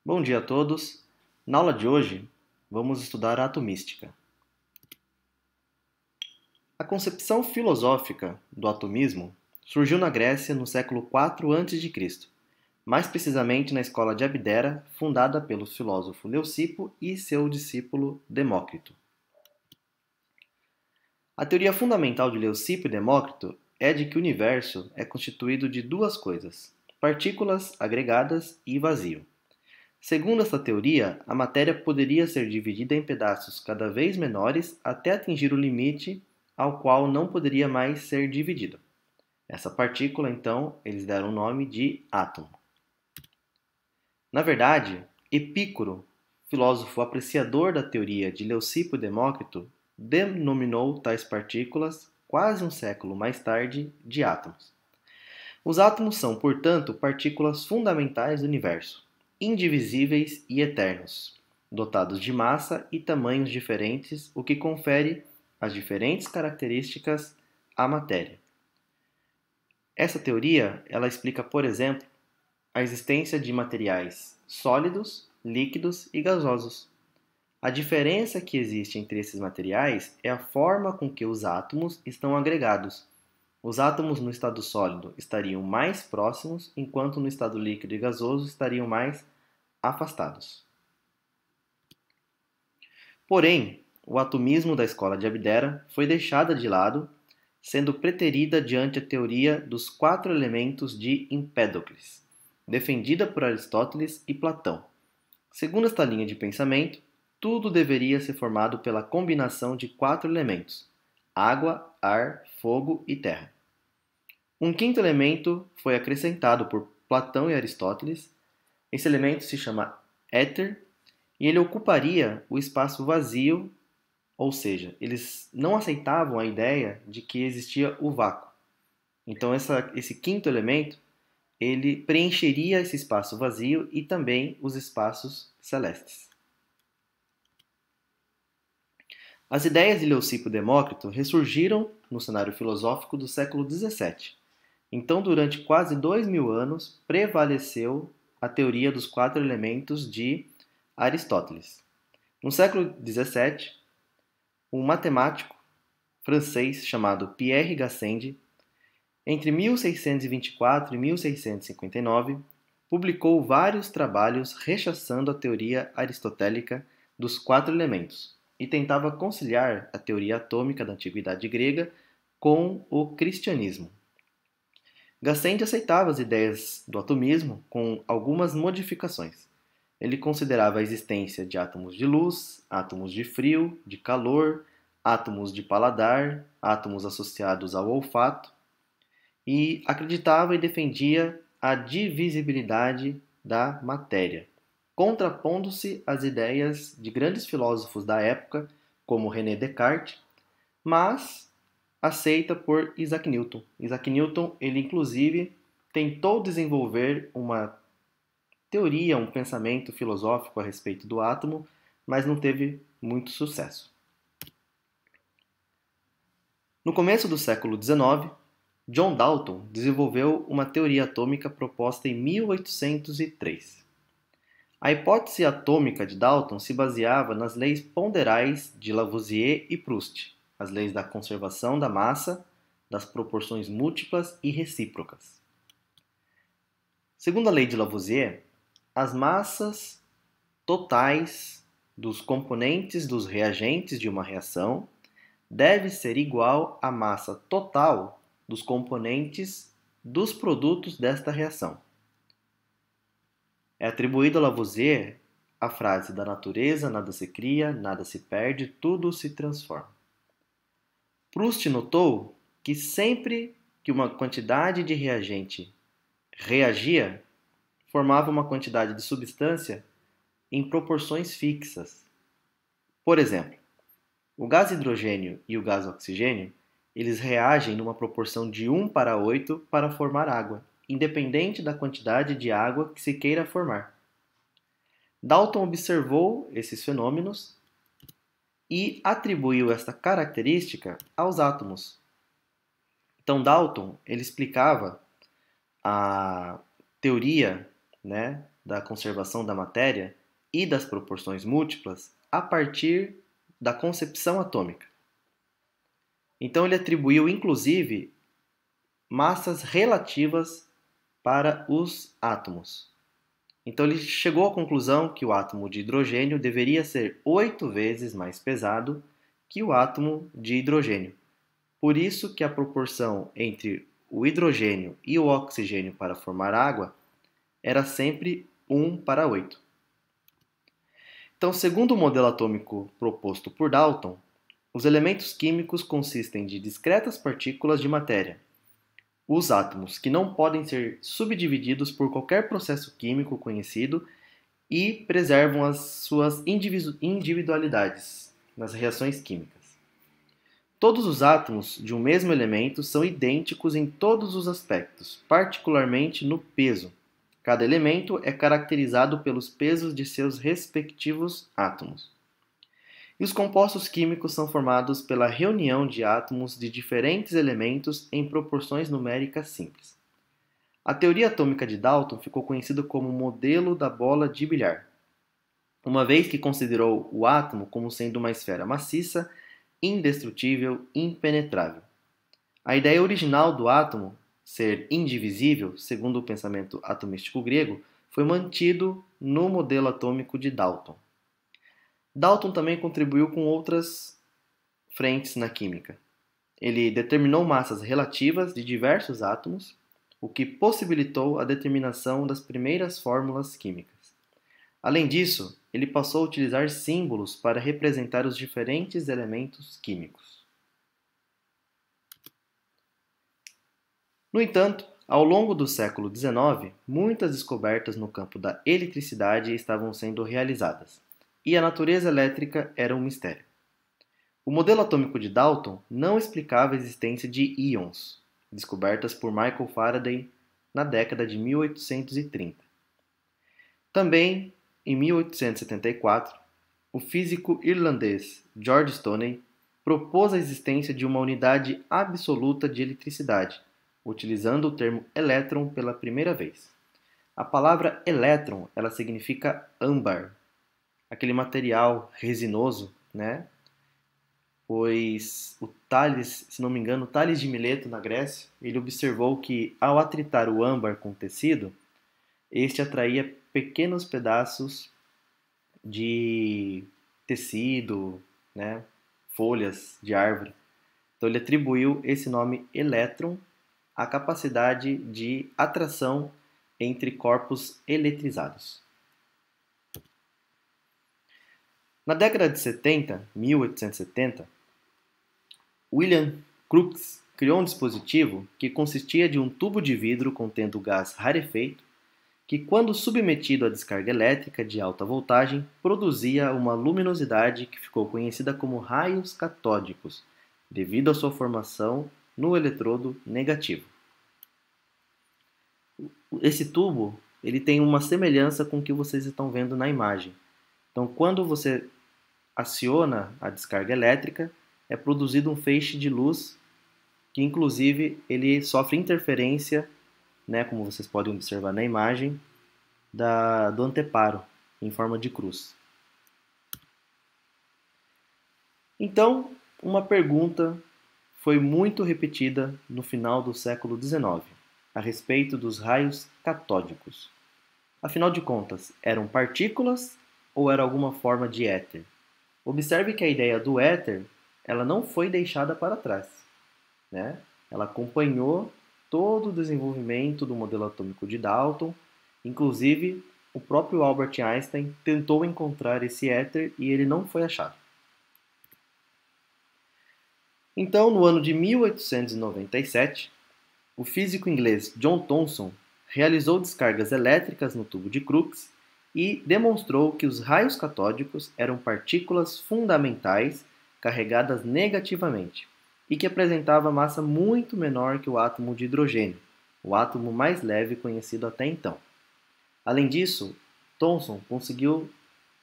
Bom dia a todos. Na aula de hoje, vamos estudar a atomística. A concepção filosófica do atomismo surgiu na Grécia no século IV a.C., mais precisamente na escola de Abdera, fundada pelo filósofo Leucipo e seu discípulo Demócrito. A teoria fundamental de Leucipo e Demócrito é de que o universo é constituído de duas coisas: partículas agregadas e vazio. Segundo esta teoria, a matéria poderia ser dividida em pedaços cada vez menores até atingir o limite ao qual não poderia mais ser dividida. Essa partícula, então, eles deram o nome de átomo. Na verdade, Epicuro, filósofo apreciador da teoria de Leucipo e Demócrito, denominou tais partículas, quase um século mais tarde, de átomos. Os átomos são, portanto, partículas fundamentais do universo, indivisíveis e eternos, dotados de massa e tamanhos diferentes, o que confere as diferentes características à matéria. Essa teoria, ela explica, por exemplo, a existência de materiais sólidos, líquidos e gasosos. A diferença que existe entre esses materiais é a forma com que os átomos estão agregados. Os átomos no estado sólido estariam mais próximos, enquanto no estado líquido e gasoso estariam mais afastados. Porém, o atomismo da escola de Abdera foi deixada de lado, sendo preterida diante a teoria dos quatro elementos de Empédocles, defendida por Aristóteles e Platão. Segundo esta linha de pensamento, tudo deveria ser formado pela combinação de quatro elementos: água, ar, fogo e terra. Um quinto elemento foi acrescentado por Platão e Aristóteles. Esse elemento se chama éter e ele ocuparia o espaço vazio, ou seja, eles não aceitavam a ideia de que existia o vácuo. Então esse quinto elemento ele preencheria esse espaço vazio e também os espaços celestes. As ideias de Leucipo e Demócrito ressurgiram no cenário filosófico do século XVII. Então, durante quase 2000 anos, prevaleceu a teoria dos quatro elementos de Aristóteles. No século XVII, um matemático francês chamado Pierre Gassendi, entre 1624 e 1659, publicou vários trabalhos rechaçando a teoria aristotélica dos quatro elementos e tentava conciliar a teoria atômica da antiguidade grega com o cristianismo. Gassendi aceitava as ideias do atomismo com algumas modificações. Ele considerava a existência de átomos de luz, átomos de frio, de calor, átomos de paladar, átomos associados ao olfato, e acreditava e defendia a divisibilidade da matéria, contrapondo-se às ideias de grandes filósofos da época, como René Descartes, mas aceita por Isaac Newton. Isaac Newton, ele inclusive tentou desenvolver uma teoria, um pensamento filosófico a respeito do átomo, mas não teve muito sucesso. No começo do século XIX, John Dalton desenvolveu uma teoria atômica proposta em 1803. A hipótese atômica de Dalton se baseava nas leis ponderais de Lavoisier e Proust, as leis da conservação da massa, das proporções múltiplas e recíprocas. Segundo a lei de Lavoisier, as massas totais dos componentes dos reagentes de uma reação deve ser igual à massa total dos componentes dos produtos desta reação. É atribuído a Lavoisier a frase: da natureza nada se cria, nada se perde, tudo se transforma. Proust notou que sempre que uma quantidade de reagente reagia, formava uma quantidade de substância em proporções fixas. Por exemplo, o gás hidrogênio e o gás oxigênio, eles reagem numa proporção de 1:8 para formar água, independente da quantidade de água que se queira formar. Dalton observou esses fenômenos e atribuiu esta característica aos átomos. Então Dalton ele explicava a teoria né, da conservação da matéria e das proporções múltiplas a partir da concepção atômica. Então ele atribuiu inclusive massas relativas para os átomos. Então ele chegou à conclusão que o átomo de hidrogênio deveria ser 8 vezes mais pesado que o átomo de hidrogênio. Por isso que a proporção entre o hidrogênio e o oxigênio para formar água era sempre 1 para 8. Então, segundo o modelo atômico proposto por Dalton, os elementos químicos consistem de discretas partículas de matéria, os átomos, que não podem ser subdivididos por qualquer processo químico conhecido e preservam as suas individualidades nas reações químicas. Todos os átomos de um mesmo elemento são idênticos em todos os aspectos, particularmente no peso. Cada elemento é caracterizado pelos pesos de seus respectivos átomos. E os compostos químicos são formados pela reunião de átomos de diferentes elementos em proporções numéricas simples. A teoria atômica de Dalton ficou conhecida como o modelo da bola de bilhar, uma vez que considerou o átomo como sendo uma esfera maciça, indestrutível, impenetrável. A ideia original do átomo ser indivisível, segundo o pensamento atomístico grego, foi mantido no modelo atômico de Dalton. Dalton também contribuiu com outras frentes na química. Ele determinou massas relativas de diversos átomos, o que possibilitou a determinação das primeiras fórmulas químicas. Além disso, ele passou a utilizar símbolos para representar os diferentes elementos químicos. No entanto, ao longo do século XIX, muitas descobertas no campo da eletricidade estavam sendo realizadas, e a natureza elétrica era um mistério. O modelo atômico de Dalton não explicava a existência de íons, descobertas por Michael Faraday na década de 1830. Também, em 1874, o físico irlandês George Stoney propôs a existência de uma unidade absoluta de eletricidade, utilizando o termo elétron pela primeira vez. A palavra elétron, ela significa âmbar, aquele material resinoso, né? Pois o Tales, se não me engano, Tales de Mileto, na Grécia, ele observou que ao atritar o âmbar com o tecido, este atraía pequenos pedaços de tecido, né, folhas de árvore. Então ele atribuiu esse nome elétron à capacidade de atração entre corpos eletrizados. Na década de 70, 1870, William Crookes criou um dispositivo que consistia de um tubo de vidro contendo gás rarefeito que, quando submetido à descarga elétrica de alta voltagem, produzia uma luminosidade que ficou conhecida como raios catódicos, devido à sua formação no eletrodo negativo. Esse tubo ele tem uma semelhança com o que vocês estão vendo na imagem. Então, quando você aciona a descarga elétrica, é produzido um feixe de luz que, inclusive, ele sofre interferência, né, como vocês podem observar na imagem, do anteparo, em forma de cruz. Então, uma pergunta foi muito repetida no final do século XIX, a respeito dos raios catódicos. Afinal de contas, eram partículas ou era alguma forma de éter? Observe que a ideia do éter ela não foi deixada para trás, né? Ela acompanhou todo o desenvolvimento do modelo atômico de Dalton, inclusive o próprio Albert Einstein tentou encontrar esse éter e ele não foi achado. Então, no ano de 1897, o físico inglês John Thomson realizou descargas elétricas no tubo de Crookes e demonstrou que os raios catódicos eram partículas fundamentais carregadas negativamente e que apresentava massa muito menor que o átomo de hidrogênio, o átomo mais leve conhecido até então. Além disso, Thomson conseguiu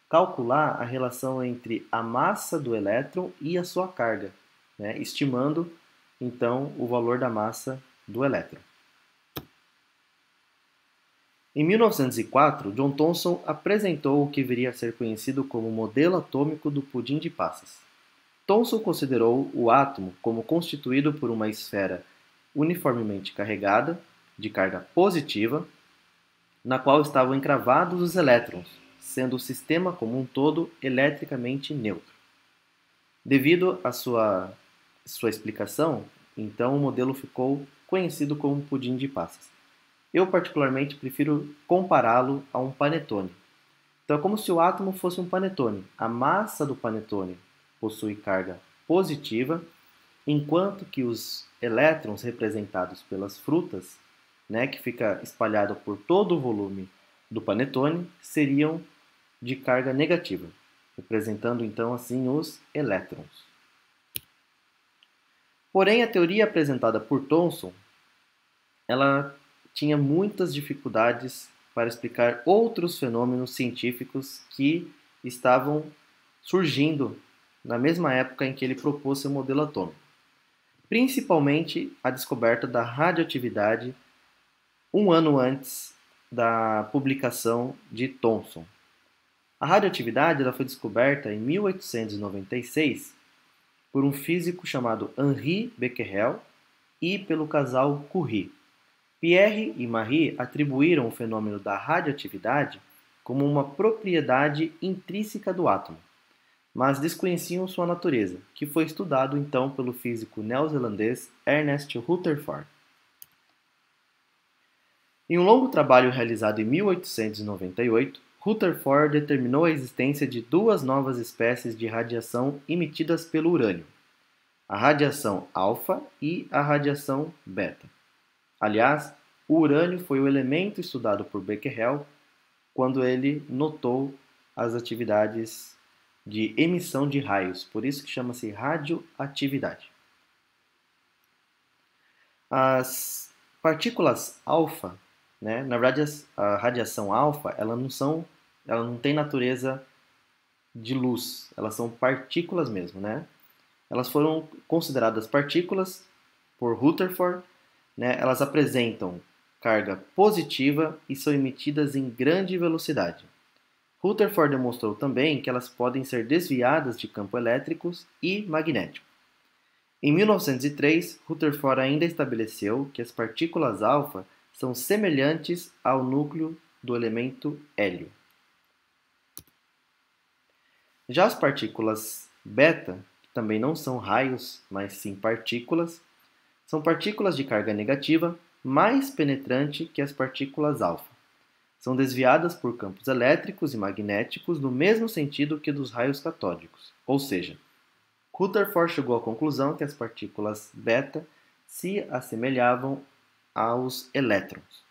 calcular a relação entre a massa do elétron e a sua carga, né, estimando então o valor da massa do elétron. Em 1904, John Thomson apresentou o que viria a ser conhecido como modelo atômico do pudim de passas. Thomson considerou o átomo como constituído por uma esfera uniformemente carregada, de carga positiva, na qual estavam encravados os elétrons, sendo o sistema como um todo eletricamente neutro. Devido à sua explicação, então o modelo ficou conhecido como pudim de passas. Eu particularmente prefiro compará-lo a um panetone. Então é como se o átomo fosse um panetone. A massa do panetone possui carga positiva, enquanto que os elétrons representados pelas frutas, né, que fica espalhado por todo o volume do panetone, seriam de carga negativa, representando então assim os elétrons. Porém, a teoria apresentada por Thomson, ela tinha muitas dificuldades para explicar outros fenômenos científicos que estavam surgindo na mesma época em que ele propôs seu modelo atômico. Principalmente a descoberta da radioatividade um ano antes da publicação de Thomson. A radioatividade ela foi descoberta em 1896 por um físico chamado Henri Becquerel e pelo casal Curie. Pierre e Marie atribuíram o fenômeno da radioatividade como uma propriedade intrínseca do átomo, mas desconheciam sua natureza, que foi estudado então pelo físico neozelandês Ernest Rutherford. Em um longo trabalho realizado em 1898, Rutherford determinou a existência de duas novas espécies de radiação emitidas pelo urânio, a radiação alfa e a radiação beta. Aliás, o urânio foi o elemento estudado por Becquerel quando ele notou as atividades de emissão de raios, por isso que chama-se radioatividade. As partículas alfa, né, na verdade a radiação alfa, ela não tem natureza de luz, elas são partículas mesmo, né? Elas foram consideradas partículas por Rutherford, né? Elas apresentam carga positiva e são emitidas em grande velocidade. Rutherford demonstrou também que elas podem ser desviadas de campos elétricos e magnéticos. Em 1903, Rutherford ainda estabeleceu que as partículas alfa são semelhantes ao núcleo do elemento hélio. Já as partículas beta, que também não são raios, mas sim partículas, são partículas de carga negativa mais penetrante que as partículas alfa. São desviadas por campos elétricos e magnéticos no mesmo sentido que dos raios catódicos. Ou seja, Rutherford chegou à conclusão que as partículas beta se assemelhavam aos elétrons.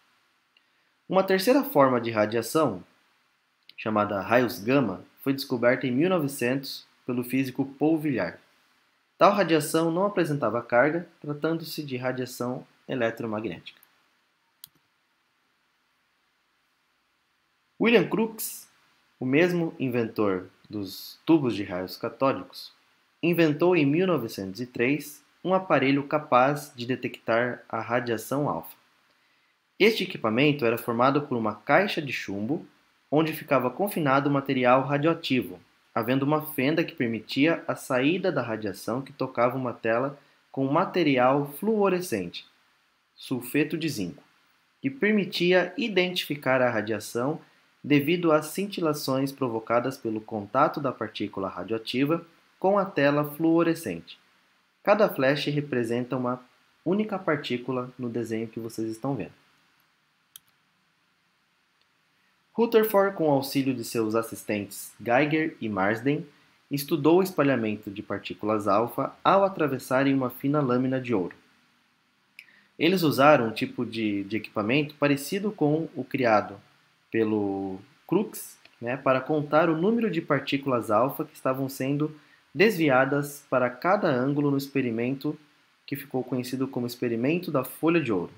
Uma terceira forma de radiação, chamada raios gama, foi descoberta em 1900 pelo físico Paul Villard. Tal radiação não apresentava carga, tratando-se de radiação eletromagnética. William Crookes, o mesmo inventor dos tubos de raios catódicos, inventou em 1903 um aparelho capaz de detectar a radiação alfa. Este equipamento era formado por uma caixa de chumbo, onde ficava confinado material radioativo, havendo uma fenda que permitia a saída da radiação que tocava uma tela com material fluorescente, sulfeto de zinco, que permitia identificar a radiação devido às cintilações provocadas pelo contato da partícula radioativa com a tela fluorescente. Cada flash representa uma única partícula no desenho que vocês estão vendo. Rutherford, com o auxílio de seus assistentes Geiger e Marsden, estudou o espalhamento de partículas alfa ao atravessarem uma fina lâmina de ouro. Eles usaram um tipo de equipamento parecido com o criado pelo Crookes, né, para contar o número de partículas alfa que estavam sendo desviadas para cada ângulo no experimento que ficou conhecido como experimento da folha de ouro.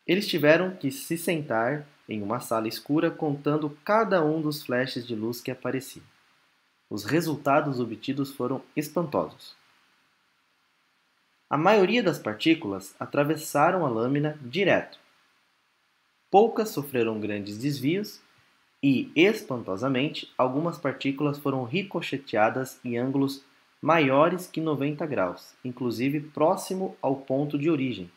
Eles tiveram que se sentar em uma sala escura contando cada um dos flashes de luz que apareciam. Os resultados obtidos foram espantosos. A maioria das partículas atravessaram a lâmina direto. Poucas sofreram grandes desvios e, espantosamente, algumas partículas foram ricocheteadas em ângulos maiores que 90 graus, inclusive próximo ao ponto de origem.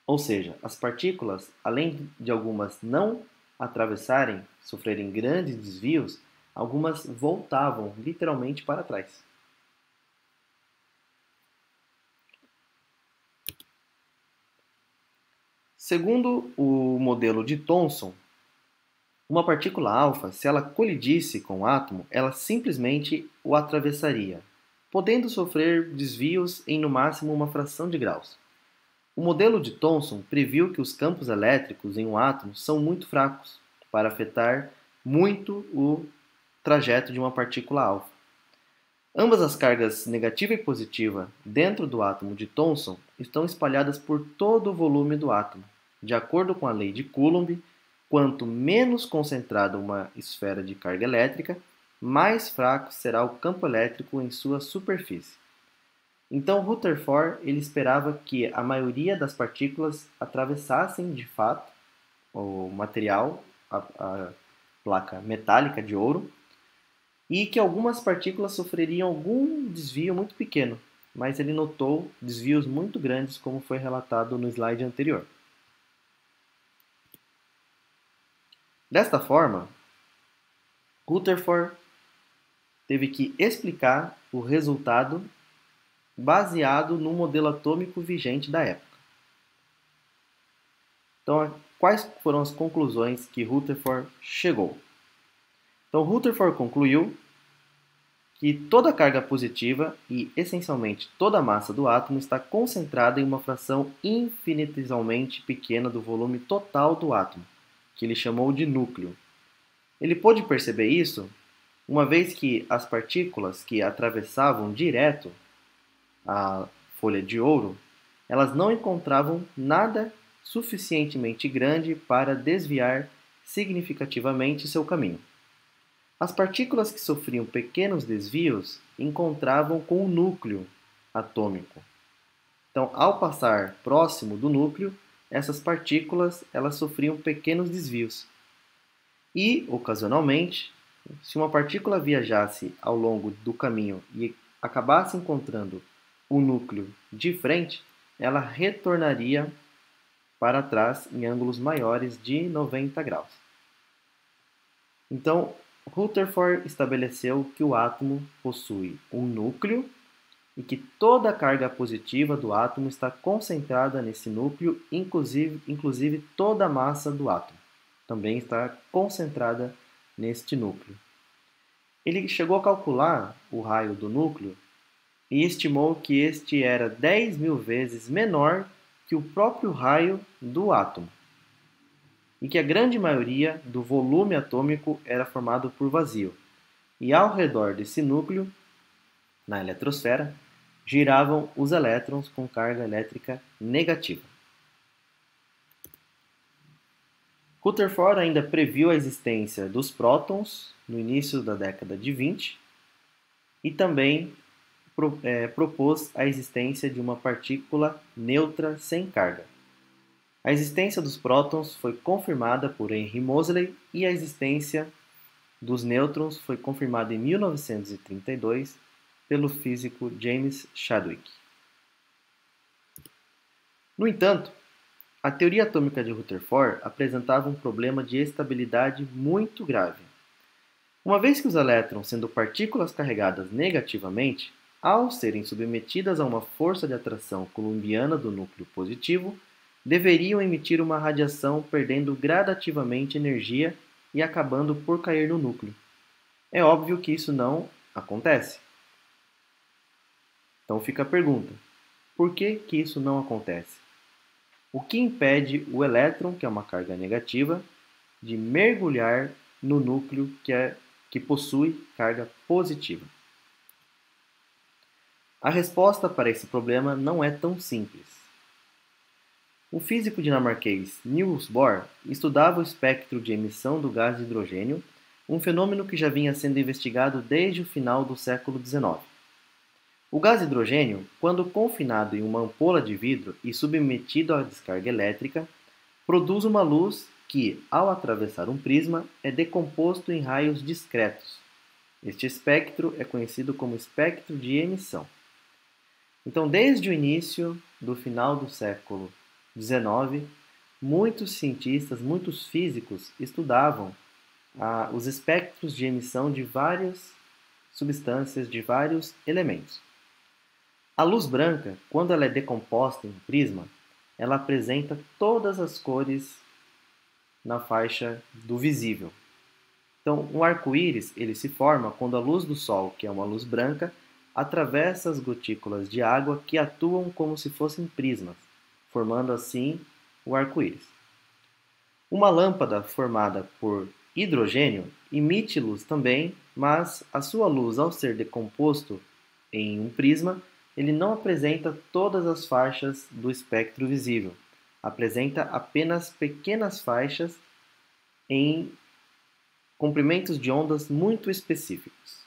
Ou seja, as partículas, além de algumas não atravessarem, sofrerem grandes desvios, algumas voltavam literalmente para trás. Segundo o modelo de Thomson, uma partícula alfa, se ela colidisse com o átomo, ela simplesmente o atravessaria, podendo sofrer desvios em no máximo uma fração de graus. O modelo de Thomson previu que os campos elétricos em um átomo são muito fracos para afetar muito o trajeto de uma partícula alfa. Ambas as cargas negativa e positiva dentro do átomo de Thomson estão espalhadas por todo o volume do átomo. De acordo com a lei de Coulomb, quanto menos concentrada uma esfera de carga elétrica, mais fraco será o campo elétrico em sua superfície. Então Rutherford ele esperava que a maioria das partículas atravessassem de fato o material, a placa metálica de ouro, e que algumas partículas sofreriam algum desvio muito pequeno, mas ele notou desvios muito grandes, como foi relatado no slide anterior. Desta forma, Rutherford teve que explicar o resultado baseado no modelo atômico vigente da época. Então, quais foram as conclusões que Rutherford chegou? Então, Rutherford concluiu que toda a carga positiva e, essencialmente, toda a massa do átomo está concentrada em uma fração infinitesimalmente pequena do volume total do átomo, que ele chamou de núcleo. Ele pôde perceber isso uma vez que as partículas que atravessavam direto a folha de ouro, elas não encontravam nada suficientemente grande para desviar significativamente seu caminho. As partículas que sofriam pequenos desvios encontravam com o núcleo atômico. Então, ao passar próximo do núcleo, essas partículas elas sofriam pequenos desvios. E, ocasionalmente, se uma partícula viajasse ao longo do caminho e acabasse encontrando o núcleo de frente, ela retornaria para trás em ângulos maiores de 90 graus. Então, Rutherford estabeleceu que o átomo possui um núcleo e que toda a carga positiva do átomo está concentrada nesse núcleo, inclusive toda a massa do átomo também está concentrada neste núcleo. Ele chegou a calcular o raio do núcleo e estimou que este era 10.000 vezes menor que o próprio raio do átomo, e que a grande maioria do volume atômico era formado por vazio, e ao redor desse núcleo, na eletrosfera, giravam os elétrons com carga elétrica negativa. Rutherford ainda previu a existência dos prótons no início da década de 20 e também propôs a existência de uma partícula neutra sem carga. A existência dos prótons foi confirmada por Henry Moseley e a existência dos nêutrons foi confirmada em 1932 pelo físico James Chadwick. No entanto, a teoria atômica de Rutherford apresentava um problema de estabilidade muito grave. Uma vez que os elétrons, sendo partículas carregadas negativamente, ao serem submetidas a uma força de atração coulombiana do núcleo positivo, deveriam emitir uma radiação perdendo gradativamente energia e acabando por cair no núcleo. É óbvio que isso não acontece. Então fica a pergunta: por que isso não acontece? O que impede o elétron, que é uma carga negativa, de mergulhar no núcleo que possui carga positiva? A resposta para esse problema não é tão simples. O físico dinamarquês Niels Bohr estudava o espectro de emissão do gás de hidrogênio, um fenômeno que já vinha sendo investigado desde o final do século XIX. O gás hidrogênio, quando confinado em uma ampola de vidro e submetido à descarga elétrica, produz uma luz que, ao atravessar um prisma, é decomposto em raios discretos. Este espectro é conhecido como espectro de emissão. Então, desde o início do final do século XIX, muitos cientistas, muitos físicos estudavam os espectros de emissão de várias substâncias, de vários elementos. A luz branca, quando ela é decomposta em um prisma, ela apresenta todas as cores na faixa do visível. Então, um arco-íris ele se forma quando a luz do Sol, que é uma luz branca, atravessa as gotículas de água que atuam como se fossem prismas, formando assim o arco-íris. Uma lâmpada formada por hidrogênio emite luz também, mas a sua luz, ao ser decomposto em um prisma, ele não apresenta todas as faixas do espectro visível. Apresenta apenas pequenas faixas em comprimentos de ondas muito específicos.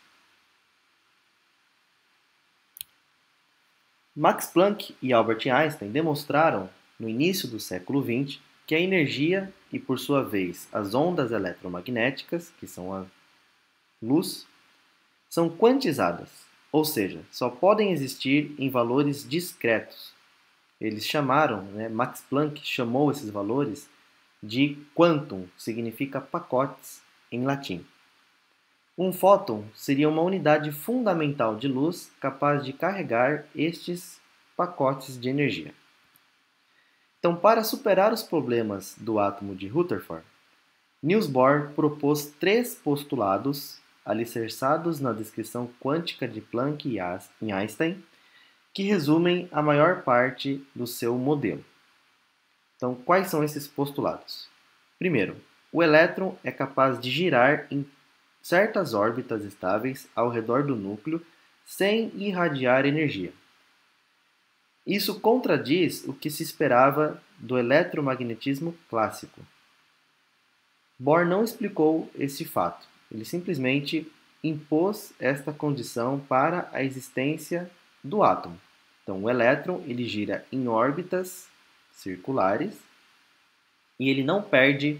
Max Planck e Albert Einstein demonstraram, no início do século XX, que a energia e, por sua vez, as ondas eletromagnéticas, que são a luz, são quantizadas, ou seja, só podem existir em valores discretos. Eles chamaram, Max Planck chamou esses valores de quantum, significa pacotes em latim. Um fóton seria uma unidade fundamental de luz capaz de carregar estes pacotes de energia. Então, para superar os problemas do átomo de Rutherford, Niels Bohr propôs 3 postulados alicerçados na descrição quântica de Planck e Einstein, que resumem a maior parte do seu modelo. Então, quais são esses postulados? Primeiro, o elétron é capaz de girar em certas órbitas estáveis ao redor do núcleo sem irradiar energia. Isso contradiz o que se esperava do eletromagnetismo clássico. Bohr não explicou esse fato, ele simplesmente impôs esta condição para a existência do átomo. Então, o elétron ele gira em órbitas circulares e ele não perde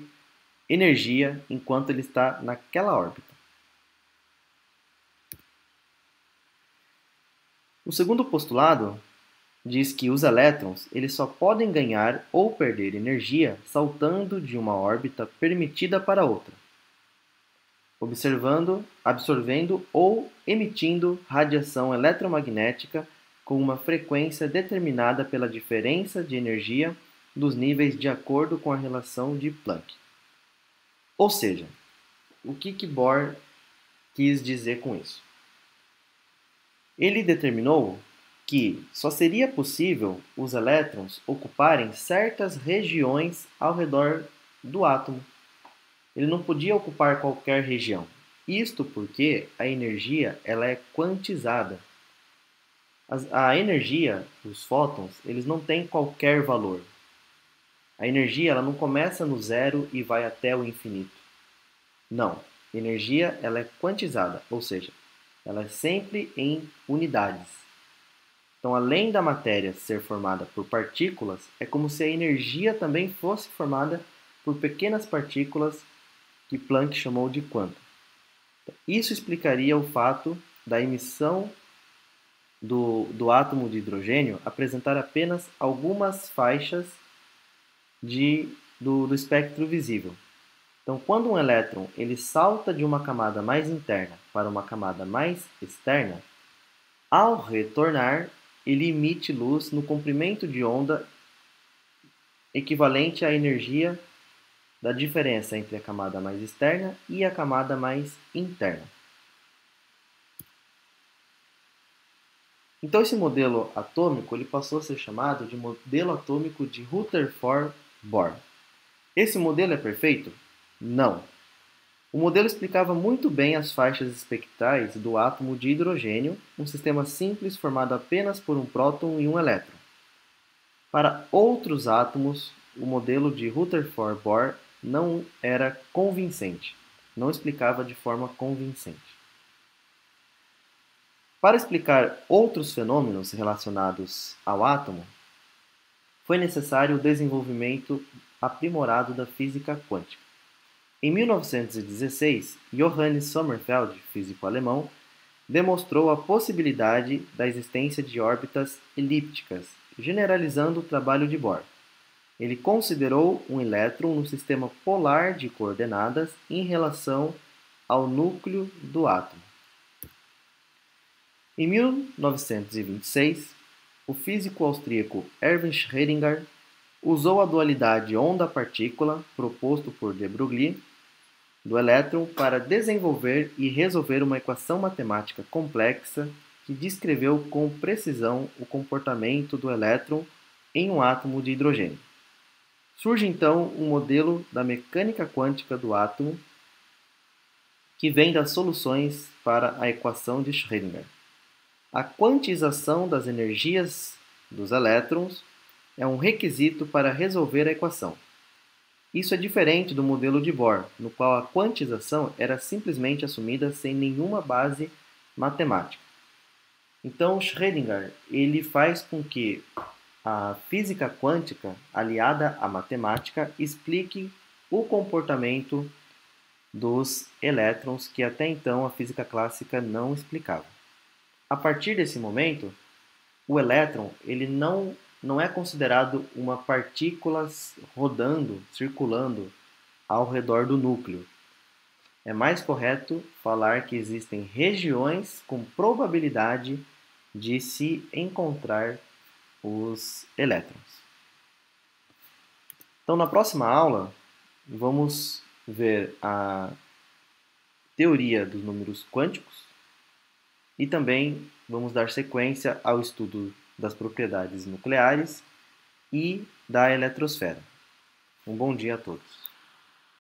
energia enquanto ele está naquela órbita. O segundo postulado diz que os elétrons eles só podem ganhar ou perder energia saltando de uma órbita permitida para outra, absorvendo ou emitindo radiação eletromagnética com uma frequência determinada pela diferença de energia dos níveis de acordo com a relação de Planck. Ou seja, o que Bohr quis dizer com isso? Ele determinou que só seria possível os elétrons ocuparem certas regiões ao redor do átomo. Ele não podia ocupar qualquer região. Isto porque a energia ela é quantizada. A energia, os fótons, eles não têm qualquer valor. A energia ela não começa no zero e vai até o infinito. Não. A energia ela é quantizada, ou seja, ela é sempre em unidades. Então, além da matéria ser formada por partículas, é como se a energia também fosse formada por pequenas partículas que Planck chamou de quantum. Isso explicaria o fato da emissão do átomo de hidrogênio apresentar apenas algumas faixas do espectro visível. Então, quando um elétron ele salta de uma camada mais interna para uma camada mais externa, ao retornar, ele emite luz no comprimento de onda equivalente à energia da diferença entre a camada mais externa e a camada mais interna. Então, esse modelo atômico ele passou a ser chamado de modelo atômico de Rutherford-Bohr. Esse modelo é perfeito? Não. O modelo explicava muito bem as faixas espectrais do átomo de hidrogênio, um sistema simples formado apenas por um próton e um elétron. Para outros átomos, o modelo de Rutherford-Bohr não era convincente, não explicava de forma convincente. Para explicar outros fenômenos relacionados ao átomo, foi necessário o desenvolvimento aprimorado da física quântica. Em 1916, Johannes Sommerfeld, físico alemão, demonstrou a possibilidade da existência de órbitas elípticas, generalizando o trabalho de Bohr. Ele considerou um elétron no sistema polar de coordenadas em relação ao núcleo do átomo. Em 1926, o físico austríaco Erwin Schrödinger usou a dualidade onda-partícula proposto por de Broglie do elétron para desenvolver e resolver uma equação matemática complexa que descreveu com precisão o comportamento do elétron em um átomo de hidrogênio. Surge então um modelo da mecânica quântica do átomo que vem das soluções para a equação de Schrödinger. A quantização das energias dos elétrons é um requisito para resolver a equação. Isso é diferente do modelo de Bohr, no qual a quantização era simplesmente assumida sem nenhuma base matemática. Então, Schrödinger ele faz com que a física quântica, aliada à matemática, explique o comportamento dos elétrons que até então a física clássica não explicava. A partir desse momento, o elétron ele não é considerado uma partícula rodando, circulando ao redor do núcleo. É mais correto falar que existem regiões com probabilidade de se encontrar os elétrons. Então, na próxima aula, vamos ver a teoria dos números quânticos e também vamos dar sequência ao estudo das propriedades nucleares e da eletrosfera. Um bom dia a todos.